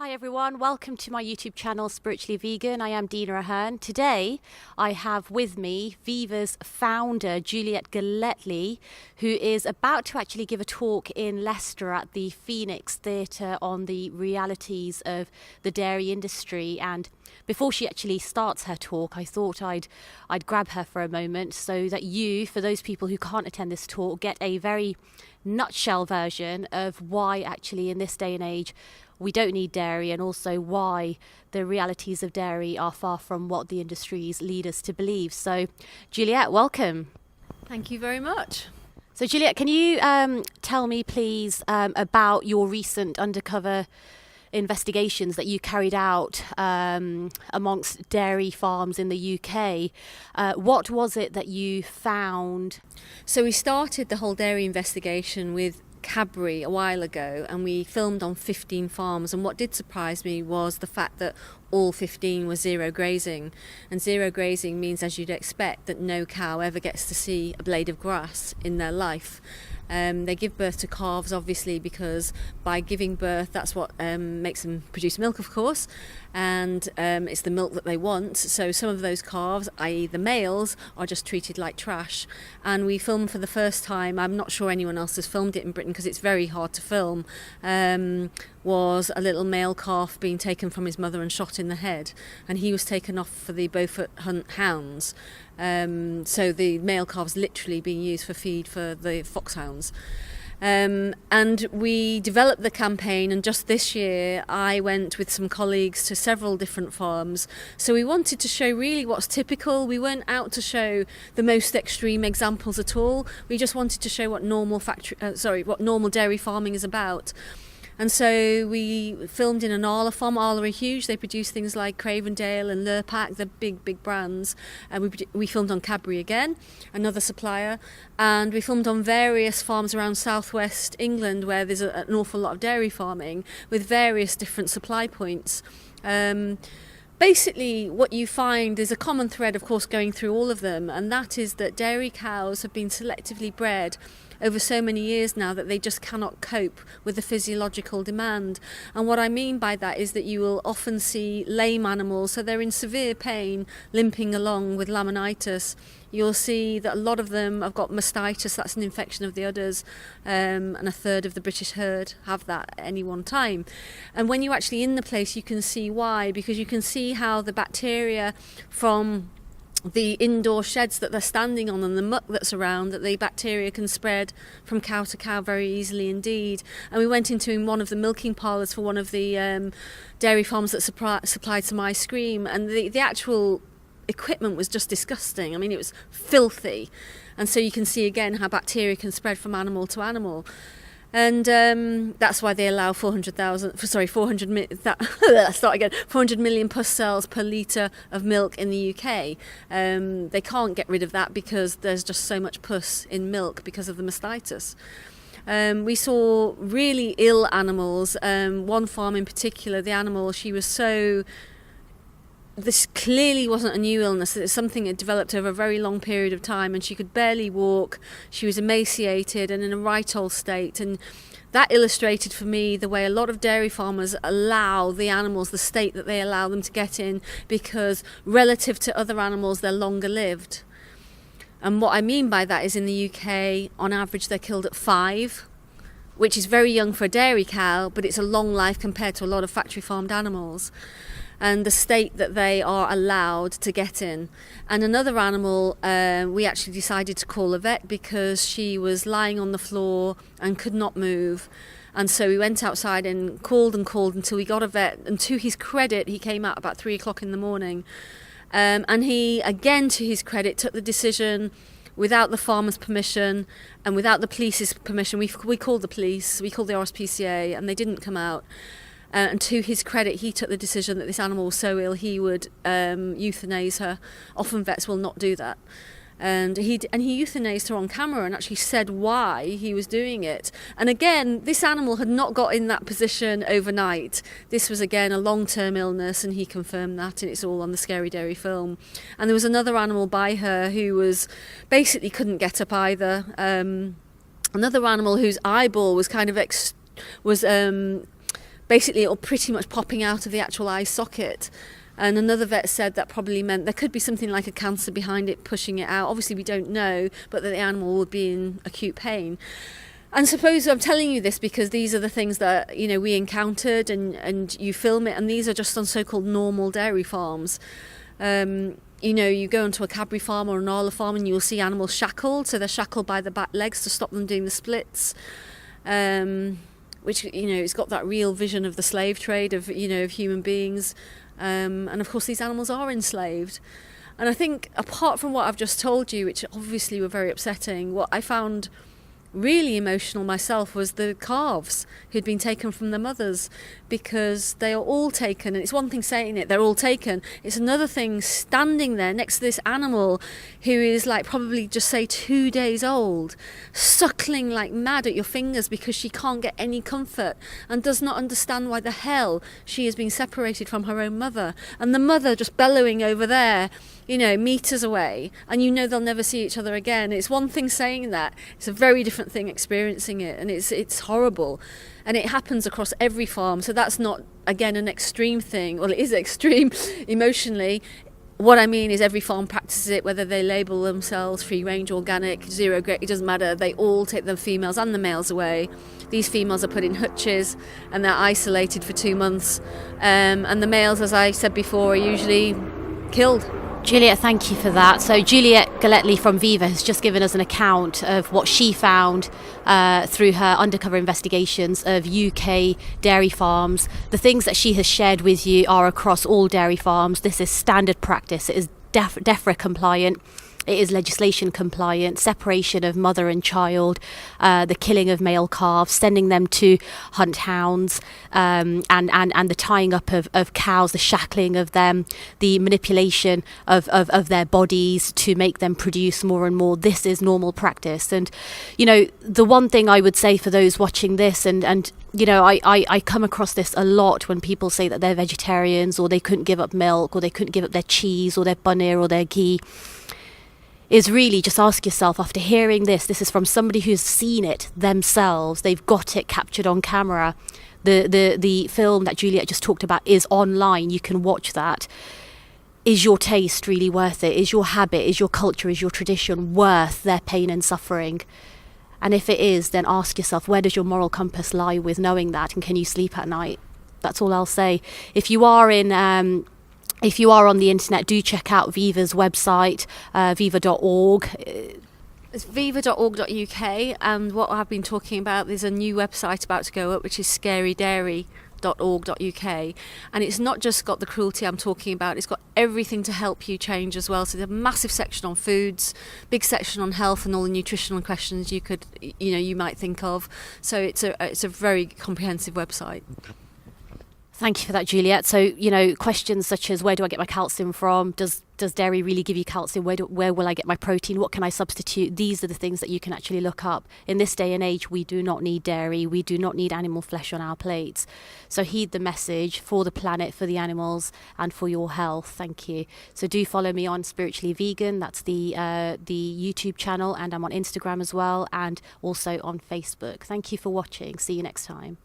Hi everyone, welcome to my YouTube channel Spiritually Vegan. I am Dina Ahern. Today I have with me Viva's founder Juliet Gellatley, who is about to actually give a talk in Leicester at the Phoenix Theatre on the realities of the dairy industry. And before she actually starts her talk, I thought I'd grab her for a moment so that you, for those people who can't attend this talk, get a very nutshell version of why actually in this day and age we don't need dairy, and also why the realities of dairy are far from what the industries lead us to believe. So, Juliet, welcome. Thank you very much. So, Juliet, can you tell me, please, about your recent undercover investigations that you carried out amongst dairy farms in the UK? What was it that you found? So we started the whole dairy investigation with Cadbury a while ago, and we filmed on 15 farms, and what did surprise me was the fact that all 15 were zero grazing. And zero grazing means, as you'd expect, that no cow ever gets to see a blade of grass in their life. They give birth to calves, obviously, because by giving birth, that's what makes them produce milk, of course, and it's the milk that they want. So some of those calves, i.e. the males, are just treated like trash. And we filmed for the first time, I'm not sure anyone else has filmed it in Britain because it's very hard to film, was a little male calf being taken from his mother and shot in the head, and he was taken off for the Beaufort Hunt hounds. So the male calves literally being used for feed for the foxhounds. And we developed the campaign, and just this year I went with some colleagues to several different farms. So we wanted to show really what's typical. We weren't out to show the most extreme examples at all. We just wanted to show what normal dairy farming is about. And so we filmed in an Arla farm. Arla are huge. They produce things like Cravendale and Lurpak, the big brands. And we filmed on Cadbury again, another supplier. And we filmed on various farms around southwest England where there's an awful lot of dairy farming with various different supply points. Basically, what you find is a common thread, of course, going through all of them, and that is that dairy cows have been selectively bred over so many years now that they just cannot cope with the physiological demand. And what I mean by that is that you will often see lame animals, so they're in severe pain, limping along with laminitis. You'll see that a lot of them have got mastitis, that's an infection of the udders, and a third of the British herd have that at any one time. And when you're actually in the place, you can see why, because you can see how the bacteria from the indoor sheds that they're standing on and the muck that's around, that the bacteria can spread from cow to cow very easily indeed. And we went into one of the milking parlours for one of the dairy farms that supplied some ice cream, and the actual equipment was just disgusting. I mean, it was filthy. And so you can see again how bacteria can spread from animal to animal. And that's why they allow 400 million pus cells per litre of milk in the UK. They can't get rid of that because there's just so much pus in milk because of the mastitis. We saw really ill animals. One farm in particular, the animal, this clearly wasn't a new illness. It's something that developed over a very long period of time, and she could barely walk. She was emaciated and in a right old state, and that illustrated for me the way a lot of dairy farmers allow the animals the state that they allow them to get in, because relative to other animals they're longer lived. And what I mean by that is in the UK on average they're killed at 5, which is very young for a dairy cow, but it's a long life compared to a lot of factory farmed animals, and the state that they are allowed to get in. And another animal, we actually decided to call a vet because she was lying on the floor and could not move. And so we went outside and called until we got a vet. And to his credit, he came out about 3 o'clock in the morning. And he, again to his credit, took the decision without the farmer's permission and without the police's permission. We called the police, we called the RSPCA, and they didn't come out. And to his credit, he took the decision that this animal was so ill he would euthanize her. Often vets will not do that. And he euthanized her on camera and actually said why he was doing it. And again, this animal had not got in that position overnight. This was again a long-term illness, and he confirmed that, and it's all on the Scary Dairy film. And there was another animal by her who was basically couldn't get up either. Another animal whose eyeball was kind of basically or pretty much popping out of the actual eye socket. And another vet said that probably meant there could be something like a cancer behind it pushing it out. Obviously we don't know, but that the animal would be in acute pain. And suppose I'm telling you this because these are the things that, you know, we encountered, and you film it, and these are just on so-called normal dairy farms. You know, you go onto a Cadbury farm or an Arla farm and you'll see animals shackled, so they're shackled by the back legs to stop them doing the splits. Which, you know, it's got that real vision of the slave trade of, you know, of human beings. And of course these animals are enslaved. And I think apart from what I've just told you, which obviously were very upsetting, what I found really emotional myself was the calves who'd been taken from their mothers, because they are all taken, and it's one thing saying it, they're all taken, it's another thing standing there next to this animal who is like probably just say 2 days old, suckling like mad at your fingers because she can't get any comfort and does not understand why the hell she has been separated from her own mother, and the mother just bellowing over there, you know, meters away, and you know they'll never see each other again. It's one thing saying that, it's a very different thing experiencing it, and it's horrible, and it happens across every farm. So that's not, again, an extreme thing. Well, it is extreme emotionally. What I mean is every farm practices it, whether they label themselves free range, organic, zero grade, it doesn't matter. They all take the females and the males away. These females are put in hutches and they're isolated for 2 months, and the males, as I said before, are usually killed. Juliet, thank you for that. So Juliet Gellatley from Viva has just given us an account of what she found through her undercover investigations of UK dairy farms. The things that she has shared with you are across all dairy farms. This is standard practice. It is DEFRA compliant. It is legislation compliant, separation of mother and child, the killing of male calves, sending them to hunt hounds, and the tying up of cows, the shackling of them, the manipulation of their bodies to make them produce more and more. This is normal practice. And, you know, the one thing I would say for those watching this, and you know, I come across this a lot when people say that they're vegetarians, or they couldn't give up milk, or they couldn't give up their cheese or their paneer or their ghee, is really just ask yourself, after hearing this is from somebody who's seen it themselves, they've got it captured on camera. The film that Juliet just talked about is online, you can watch that. Is your taste really worth it? Is your habit, is your culture, is your tradition worth their pain and suffering? And if it is, then ask yourself, where does your moral compass lie with knowing that, and can you sleep at night? That's all I'll say. If you are on the internet, do check out Viva's website, viva.org. It's viva.org.uk, and what I've been talking about, there's a new website about to go up, which is scarydairy.org.uk, and it's not just got the cruelty I'm talking about, it's got everything to help you change as well. So there's a massive section on foods, big section on health and all the nutritional questions you might think of. So it's a very comprehensive website. Thank you for that, Juliet. So, you know, questions such as, where do I get my calcium from? Does dairy really give you calcium? Where will I get my protein? What can I substitute? These are the things that you can actually look up. In this day and age, we do not need dairy. We do not need animal flesh on our plates. So heed the message for the planet, for the animals, and for your health. Thank you. So do follow me on Spiritually Vegan. That's the YouTube channel, and I'm on Instagram as well, and also on Facebook. Thank you for watching. See you next time.